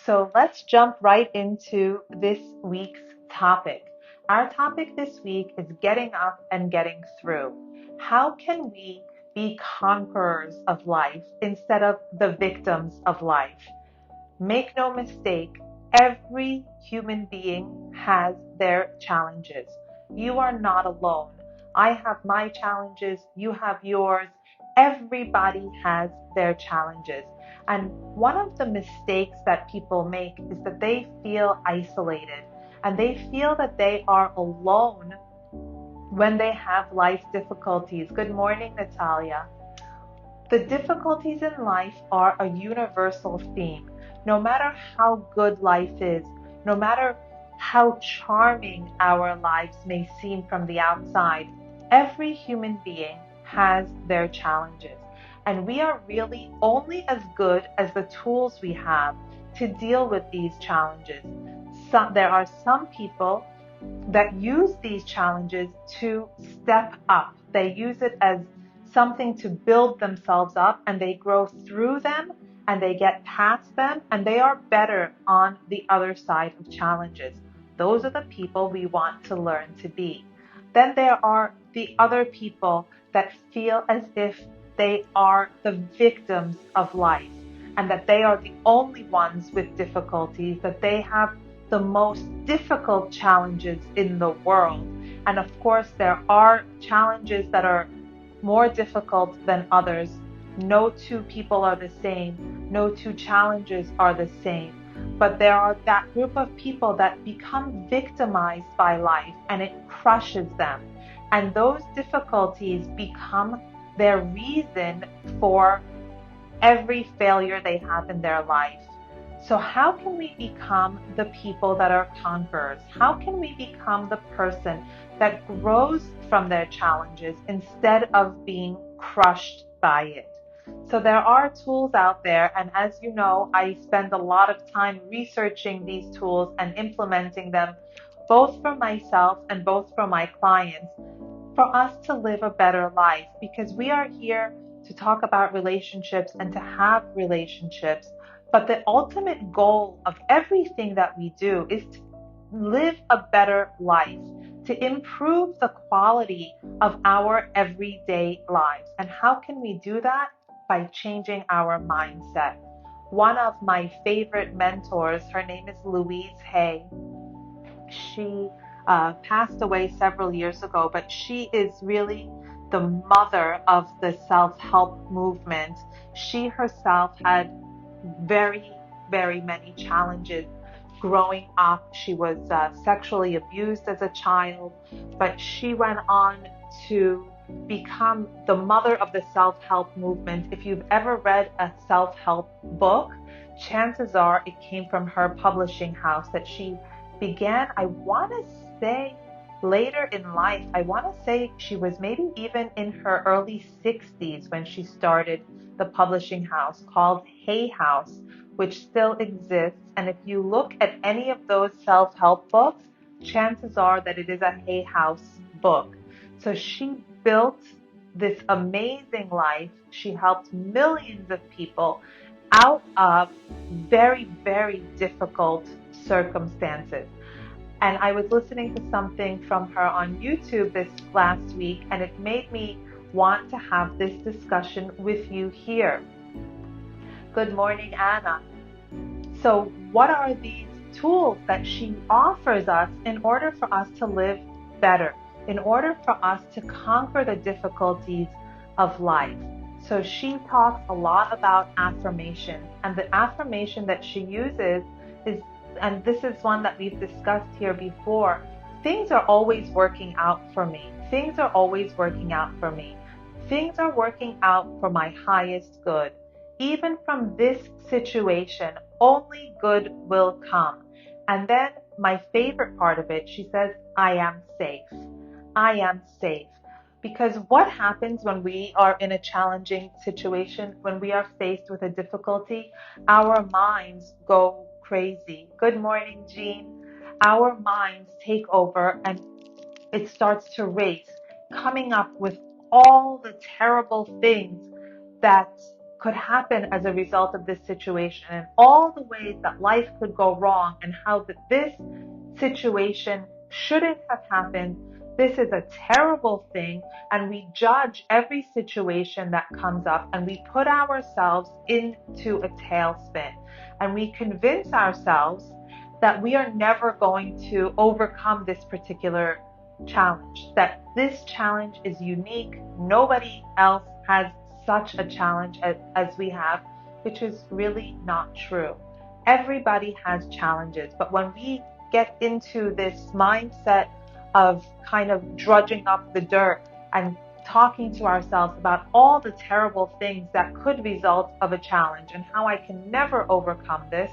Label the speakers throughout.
Speaker 1: So let's jump right into this week's topic. Our topic this week is getting up and getting through. How can we be conquerors of life instead of the victims of life? Make no mistake, every human being has their challenges. You are not alone. I have my challenges, you have yours. Everybody has their challenges. And one of the mistakes that people make is that they feel isolated and they feel that they are alone when they have life difficulties. Good morning, Natalia. The difficulties in life are a universal theme. No matter how good life is, no matter how charming our lives may seem from the outside, every human being has their challenges. And we are really only as good as the tools we have to deal with these challenges. There are some people that use these challenges to step up. They use it as something to build themselves up, and they grow through them and they get past them and they are better on the other side of challenges. Those are the people we want to learn to be. Then there are the other people that feel as if they are the victims of life and that they are the only ones with difficulties, that they have the most difficult challenges in the world. And of course, there are challenges that are more difficult than others. No two people are the same. No two challenges are the same. But there are that group of people that become victimized by life and it crushes them. And those difficulties become their reason for every failure they have in their life. So, how can we become the people that are conquerors? How can we become the person that grows from their challenges instead of being crushed by it? So, there are tools out there, and as you know, I spend a lot of time researching these tools and implementing them both for myself and both for my clients for us to live a better life, because we are here to talk about relationships and to have relationships. But the ultimate goal of everything that we do is to live a better life, to improve the quality of our everyday lives. And how can we do that? By changing our mindset. One of my favorite mentors, her name is Louise Hay. She passed away several years ago, but she is really the mother of the self-help movement. She herself had very, very many challenges growing up. She was sexually abused as a child, but she went on to become the mother of the self-help movement. If you've ever read a self-help book, chances are it came from her publishing house that she began, I want to say, later in life. I want to say she was maybe even in her early 60s when she started the publishing house called Hay House, which still exists. And if you look at any of those self-help books, chances are that it is a Hay House book. So she built this amazing life. She helped millions of people out of very, very difficult circumstances. And I was listening to something from her on YouTube this last week, and it made me want to have this discussion with you here. Good morning, Anna. So, what are these tools that she offers us in order for us to live better, in order for us to conquer the difficulties of life? So, she talks a lot about affirmations, and the affirmation that she uses is, and this is one that we've discussed here before, things are always working out for me. Things are always working out for me. Things are working out for my highest good. Even from this situation, only good will come. And then my favorite part of it, she says, I am safe. I am safe. Because what happens when we are in a challenging situation, when we are faced with a difficulty, our minds go crazy. Good morning, Jean. Our minds take over and it starts to race, coming up with all the terrible things that could happen as a result of this situation, and all the ways that life could go wrong, and how that this situation shouldn't have happened. This is a terrible thing, and we judge every situation that comes up, and we put ourselves into a tailspin, and we convince ourselves that we are never going to overcome this particular challenge, that this challenge is unique. Nobody else has such a challenge as we have, which is really not true. Everybody has challenges, but when we get into this mindset of kind of drudging up the dirt and talking to ourselves about all the terrible things that could result of a challenge and how I can never overcome this,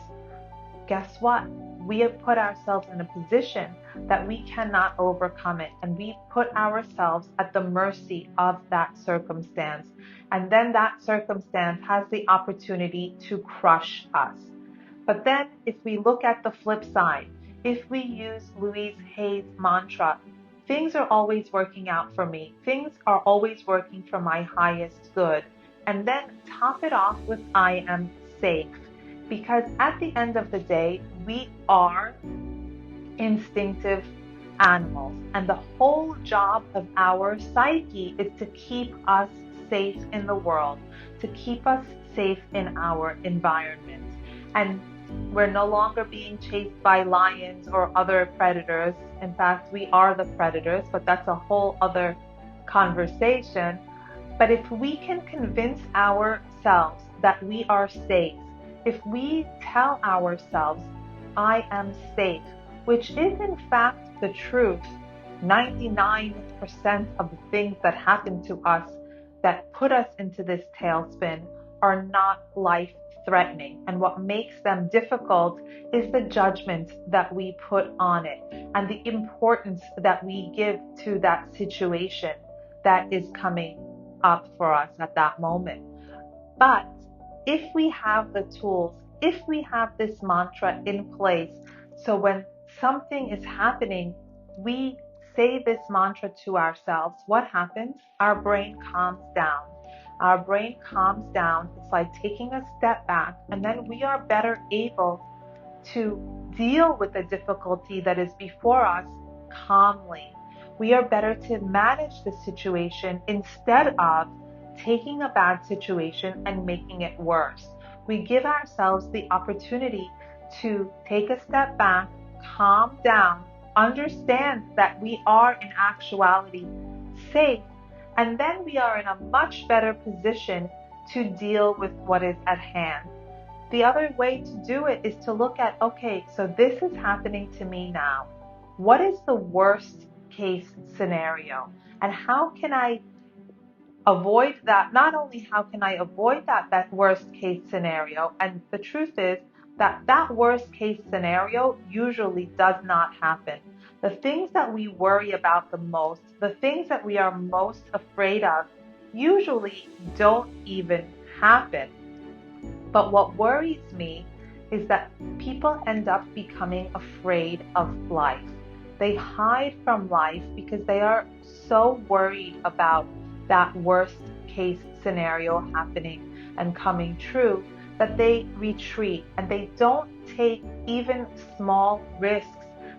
Speaker 1: guess what? We have put ourselves in a position that we cannot overcome it, and we put ourselves at the mercy of that circumstance. And then that circumstance has the opportunity to crush us. But then if we look at the flip side, if we use Louise Hay's mantra, things are always working out for me, things are always working for my highest good, and then top it off with I am safe. Because at the end of the day, we are instinctive animals, and the whole job of our psyche is to keep us safe in the world, to keep us safe in our environment. And we're no longer being chased by lions or other predators. In fact, we are the predators, but that's a whole other conversation. But if we can convince ourselves that we are safe, if we tell ourselves, I am safe, which is in fact the truth, 99% of the things that happen to us that put us into this tailspin are not life threatening. And what makes them difficult is the judgment that we put on it and the importance that we give to that situation that is coming up for us at that moment. But if we have the tools, if we have this mantra in place, so when something is happening, we say this mantra to ourselves, what happens? Our brain calms down. Our brain calms down. It's like taking a step back, and then we are better able to deal with the difficulty that is before us calmly. We are better to manage the situation instead of taking a bad situation and making it worse. We give ourselves the opportunity to take a step back, calm down, understand that we are in actuality safe, and then we are in a much better position to deal with what is at hand. The other way to do it is to look at, okay, so this is happening to me now. What is the worst case scenario? And how can I avoid that? Not only how can I avoid that worst case scenario, and the truth is that worst case scenario usually does not happen. The things that we worry about the most, the things that we are most afraid of, usually don't even happen. But what worries me is that people end up becoming afraid of life. They hide from life because they are so worried about that worst case scenario happening and coming true that they retreat and they don't take even small risks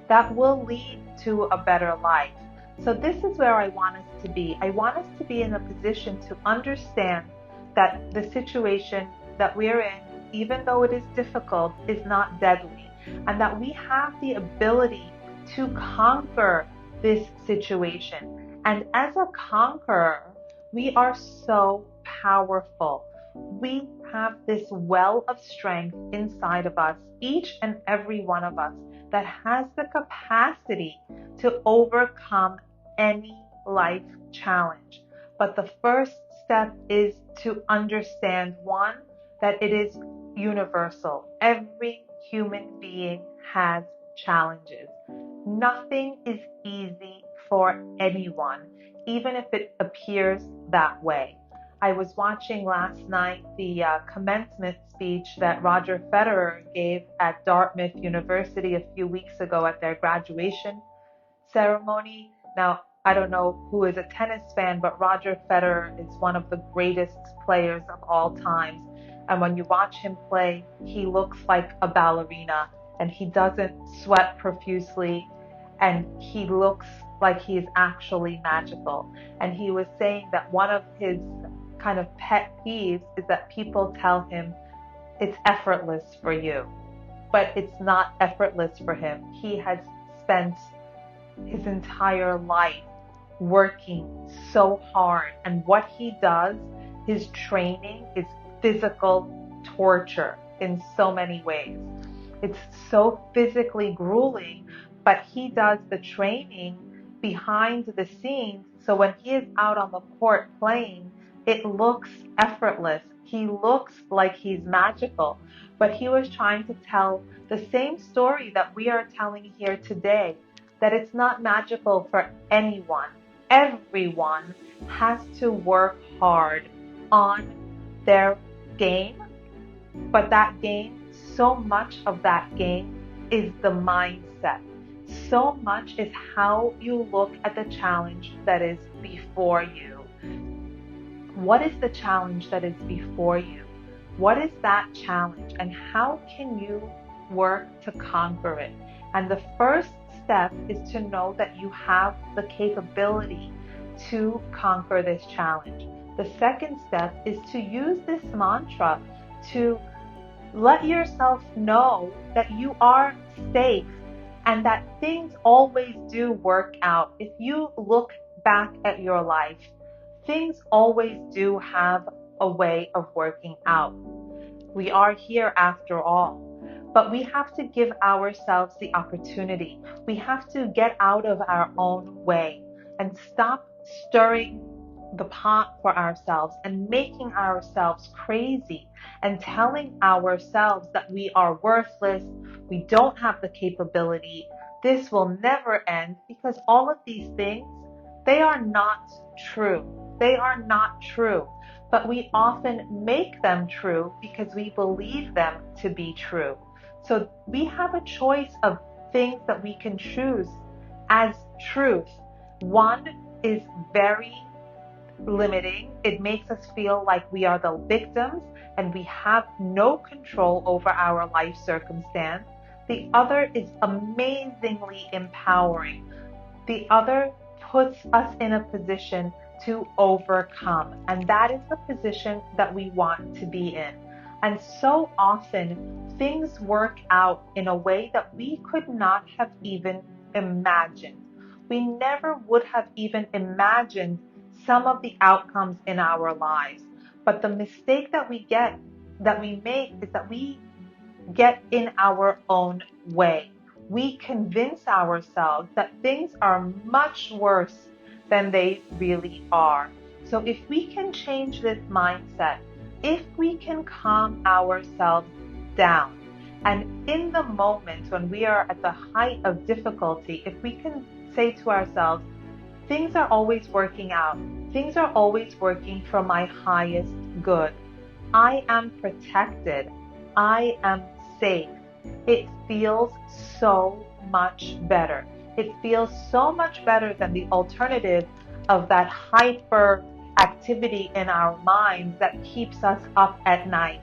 Speaker 1: that will lead to a better life. So this is where I want us to be. I want us to be in a position to understand that the situation that we're in, even though it is difficult, is not deadly, and that we have the ability to conquer this situation. And as a conqueror, we are so powerful. We have this well of strength inside of us, each and every one of us, that has the capacity to overcome any life challenge. But the first step is to understand, one, that it is universal. Every human being has challenges. Nothing is easy for anyone, even if it appears that way. I was watching last night the commencement speech that Roger Federer gave at Dartmouth University a few weeks ago at their graduation ceremony. Now, I don't know who is a tennis fan, but Roger Federer is one of the greatest players of all times. And when you watch him play, he looks like a ballerina and he doesn't sweat profusely and he looks like he is actually magical. And he was saying that one of his kind of pet peeves is that people tell him it's effortless for you, but it's not effortless for him. He has spent his entire life working so hard, and what he does, his training, is physical torture in so many ways. It's so physically grueling, but he does the training behind the scenes. So when he is out on the court playing, it looks effortless. He looks like he's magical. But he was trying to tell the same story that we are telling here today, that it's not magical for anyone. Everyone has to work hard on their game, but that game, so much of that game is the mindset. So much is how you look at the challenge that is before you. What is the challenge that is before you? What is that challenge, and how can you work to conquer it? And the first step is to know that you have the capability to conquer this challenge. The second step is to use this mantra to let yourself know that you are safe and that things always do work out. If you look back at your life, things always do have a way of working out. We are here after all, but we have to give ourselves the opportunity. We have to get out of our own way and stop stirring the pot for ourselves and making ourselves crazy and telling ourselves that we are worthless, we don't have the capability, this will never end, because all of these things, they are not true. They are not true, but we often make them true because we believe them to be true. So we have a choice of things that we can choose as truth. One is very limiting. It makes us feel like we are the victims and we have no control over our life circumstance. The other is amazingly empowering. The other puts us in a position to overcome, and that is the position that we want to be in. And so often things work out in a way that we could not have even imagined. We never would have even imagined some of the outcomes in our lives. But the mistake that we make is that we get in our own way. We convince ourselves that things are much worse than they really are. So if we can change this mindset, if we can calm ourselves down, and in the moment when we are at the height of difficulty, if we can say to ourselves, things are always working out, things are always working for my highest good, I am protected, I am safe, it feels so much better. It feels so much better than the alternative of that hyper activity in our minds that keeps us up at night.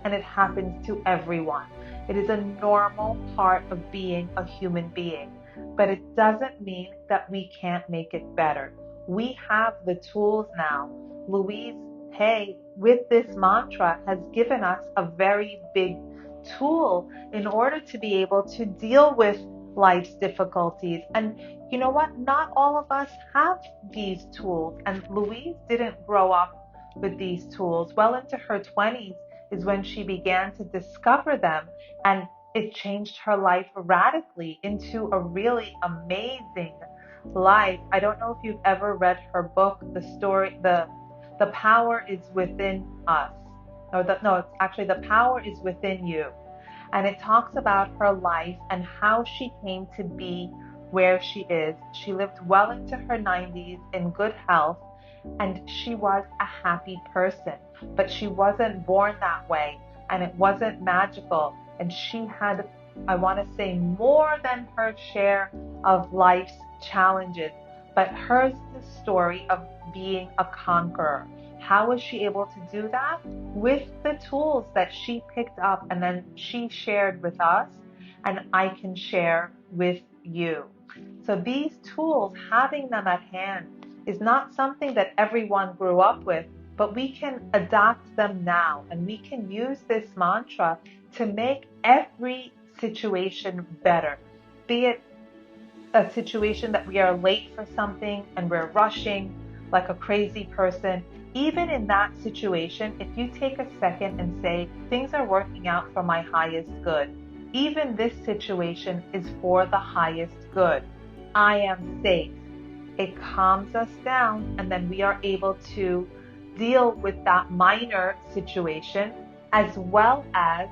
Speaker 1: And it happens to everyone. It is a normal part of being a human being, but it doesn't mean that we can't make it better. We have the tools now. Louise Hay, with this mantra, has given us a very big tool in order to be able to deal with life's difficulties. And you know what? Not all of us have these tools. And Louise didn't grow up with these tools. Well into her 20s is when she began to discover them, and it changed her life radically into a really amazing life. I don't know if you've ever read her book, The Power is Within Us. It's actually The Power is Within You. And it talks about her life and how she came to be where she is. She lived well into her 90s in good health, and she was a happy person. But she wasn't born that way, and it wasn't magical. And she had, I want to say, more than her share of life's challenges. but hers is a story of being a conqueror. How was she able to do that? With the tools that she picked up and then she shared with us, and I can share with you. So these tools, having them at hand, is not something that everyone grew up with, but we can adapt them now, and we can use this mantra to make every situation better. Be it a situation that we are late for something and we're rushing like a crazy person. Even in that situation, if you take a second and say, things are working out for my highest good, even this situation is for the highest good. I am safe. It calms us down, and then we are able to deal with that minor situation as well as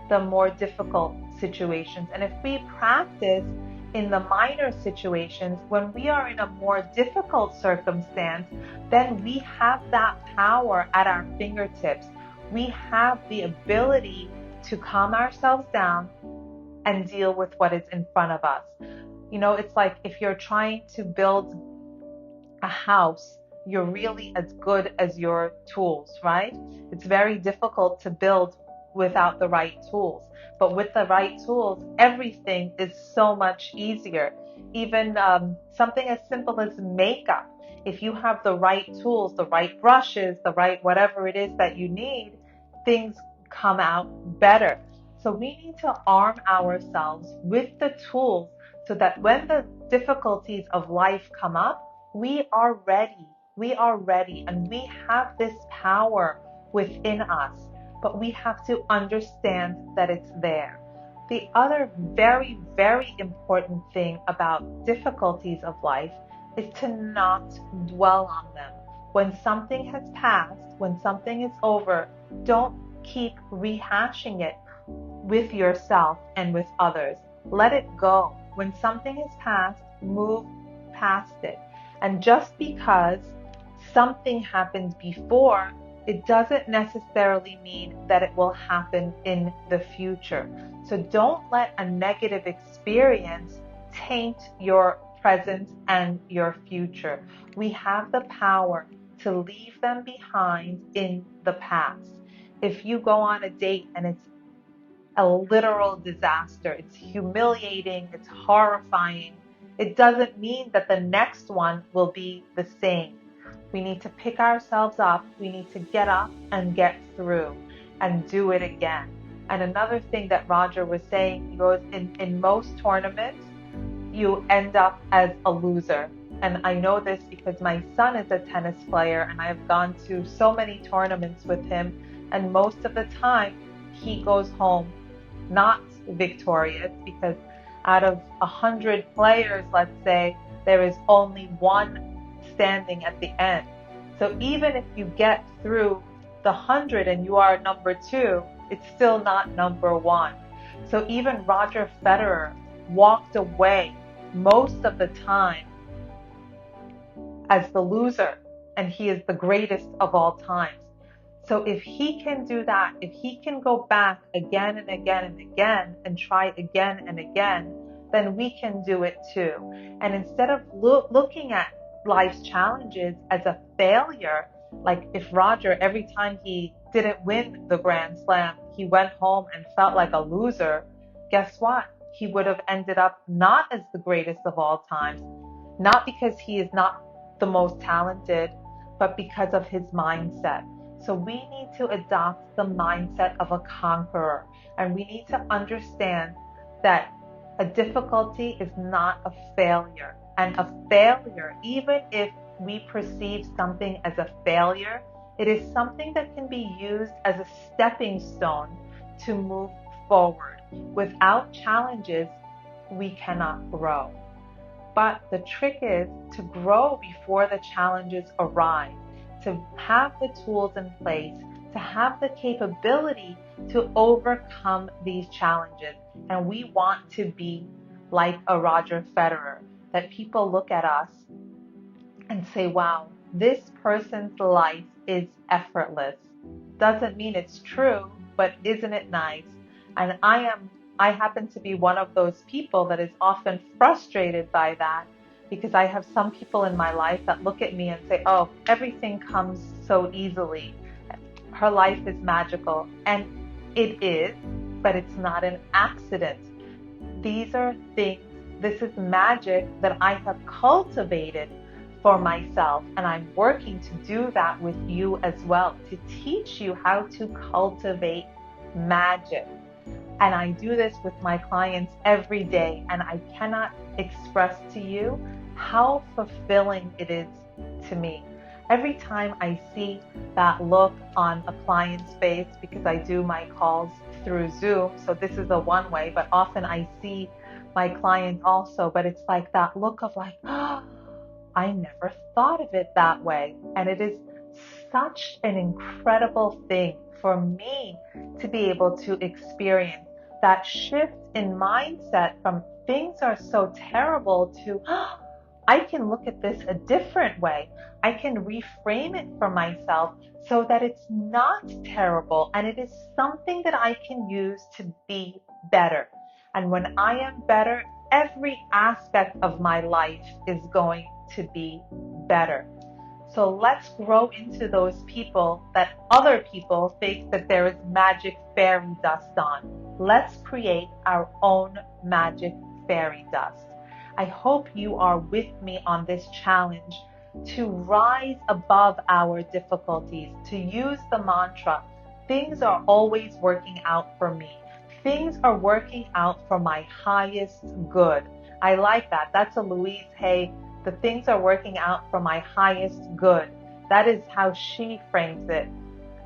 Speaker 1: the more difficult situations. And if we practice in the minor situations, when we are in a more difficult circumstance, then we have that power at our fingertips. We have the ability to calm ourselves down and deal with what is in front of us. You know, it's like if you're trying to build a house, you're really as good as your tools, right? It's very difficult to build without the right tools. But with the right tools, everything is so much easier. Even something as simple as makeup. If you have the right tools, the right brushes, the right whatever it is that you need, things come out better. So we need to arm ourselves with the tools so that when the difficulties of life come up, we are ready. We are ready, and we have this power within us, but we have to understand that it's there. The other very, very important thing about difficulties of life is to not dwell on them. When something has passed, when something is over, don't keep rehashing it with yourself and with others. Let it go. When something is past, move past it. And just because something happened before, it doesn't necessarily mean that it will happen in the future. So don't let a negative experience taint your present and your future. We have the power to leave them behind in the past. If you go on a date and it's a literal disaster, it's humiliating, it's horrifying, it doesn't mean that the next one will be the same. We need to pick ourselves up, we need to get up and get through and do it again. And another thing that Roger was saying, he goes, in most tournaments, you end up as a loser. And I know this because my son is a tennis player and I've gone to so many tournaments with him. And most of the time, he goes home not victorious because out of 100 players, let's say, there is only one standing at the end. So even if you get through the 100 and you are number two, it's still not number one. So even Roger Federer walked away most of the time as the loser, and he is the greatest of all times. So if he can do that, if he can go back again and again and again and try again and again, then we can do it too. And instead of looking at life's challenges as a failure, like if Roger, every time he didn't win the Grand Slam, he went home and felt like a loser, guess what? He would have ended up not as the greatest of all times, not because he is not the most talented, but because of his mindset. So we need to adopt the mindset of a conqueror, and we need to understand that a difficulty is not a failure. And a failure, even if we perceive something as a failure, it is something that can be used as a stepping stone to move forward. Without challenges, we cannot grow. But the trick is to grow before the challenges arrive, to have the tools in place, to have the capability to overcome these challenges. And we want to be like a Roger Federer, that people look at us and say, wow, this person's life is effortless. Doesn't mean it's true, but isn't it nice? And I happen to be one of those people that is often frustrated by that. because I have some people in my life that look at me and say, oh, everything comes so easily. Her life is magical. And it is, but it's not an accident. These are things, this is magic that I have cultivated for myself. And I'm working to do that with you as well, to teach you how to cultivate magic. And I do this with my clients every day. And I cannot express to you how fulfilling it is to me. Every time I see that look on a client's face, because I do my calls through Zoom, so this is a one way, but often I see my clients also, but it's like that look of like, oh, I never thought of it that way. And it is such an incredible thing for me to be able to experience that shift in mindset from things are so terrible to, oh, I can look at this a different way. I can reframe it for myself so that it's not terrible and it is something that I can use to be better. And when I am better, every aspect of my life is going to be better. So let's grow into those people that other people think that there is magic fairy dust on. Let's create our own magic fairy dust. I hope you are with me on this challenge to rise above our difficulties, to use the mantra, things are always working out for me. Things are working out for my highest good. I like that. That's a Louise Hay. The things are working out for my highest good. That is how she frames it.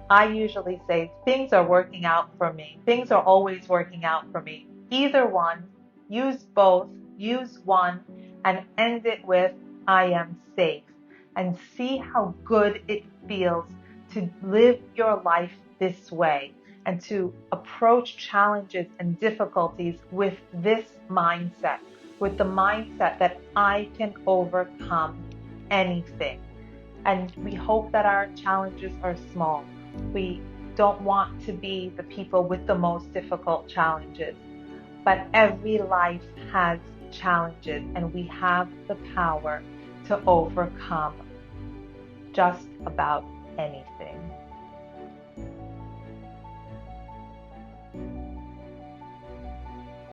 Speaker 1: I usually say things are working out for me. Things are always working out for me. Either one, use both, use one, and end it with I am safe. And see how good it feels to live your life this way and to approach challenges and difficulties with this mindset, with the mindset that I can overcome anything. And we hope that our challenges are small. We don't want to be the people with the most difficult challenges, but every life has challenges and we have the power to overcome just about anything.